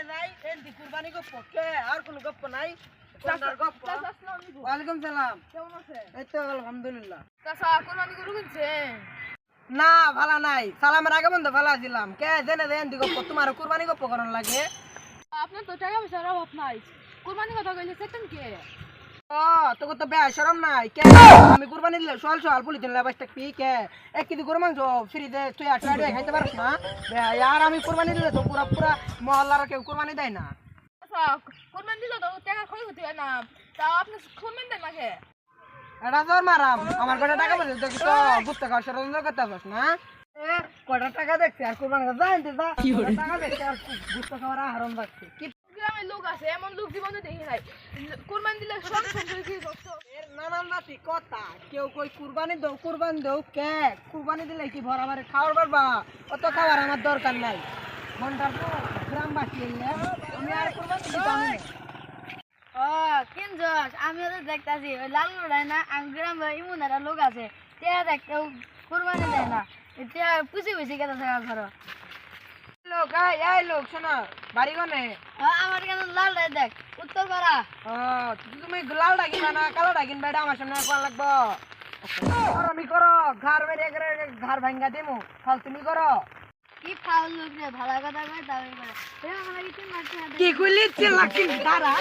জেনে যাই এন্টি কুরবানি গপ্প কে আর কোন গপ্প নাই কোনটার গপ্প ওয়ালাইকুম সালাম কেমন আছেন? এই তো আলহামদুলিল্লাহ চাচা কুরবানি গরু কিনছেন? না ভালা নাই সালামের আগে বন্ধ ভালা দিলাম কে জেনে যাই এন্টি গপ্প তোমার কুরবানি গপ্প করার লাগে আপনার তো টাকা পয়সার অভাব নাই, কুরবানি কথা কইলে সেতেন কে? ও তোকে তো বেয়া শরম নাই কে আমি কুরবানি দিলে সোয়াল সোয়াল পুলি দিলে বাস পি কে এক কেজি গরু মাংস ফ্রিতে তুই আটটা খাইতে পারিস না আর আমি কুরবানি দিলে তো পুরা পুরা মহল্লার কেউ কুরবানি দেয় না চাচা কুরবানি দিলে তো টাকা ক্ষয় হতে হয় না, তা আপনি কুরবানি দেন না কে? এটা তোর মারাম আমার কটা টাকা বলে দেখি তো ঘুরতে খাওয়া ষড়যন্ত্র করতে পারছ না কটা টাকা দেখছি আর কুরবানি জানতে টাকা দেখছি আর ঘুরতে খাওয়ার আহরণ রাখছি কি গ্রামের লোক আছে, এমন লোক জীবনে দেখি নাই। কুরবানি দিলে সব সম্পর্কে কি কষ্ট? এর নানান নাতি কথা কেউ কই কুরবানি দেও কে কুরবানি দিলে কি বরাবরে খাওয়ার পারবা অত খাওয়ার আমার দরকার নাই ঘন্টার পর গ্রামবাসী এলে আমি আর কুরবানি দিতাম না ও কিন জস আমিও তো দেখতাছি ওই লাল লড়াই না গ্রাম ইমন একটা লোক আছে টিয়া দেখ কেউ কুরবানি দেয় না টিয়া পুষি পুষি কেটে থাকা করো লোক এই লোক শোনো বাড়ি গনে আমার কেন লাল রায় দেখ উত্তর পাড়া তুমি লাল ডাকিন না কালো ডাকিন বেটা আমার সামনে কোয়া লাগবো আমি করো ঘর বেরিয়ে করে ঘর ভাঙ্গা দিমু ফল তুমি করো কি ফাউল লোক রে ভালো কথা কই দাবি করে আমার লাগে তিন মাস কি কইলি চিল্লা কি দাঁড়া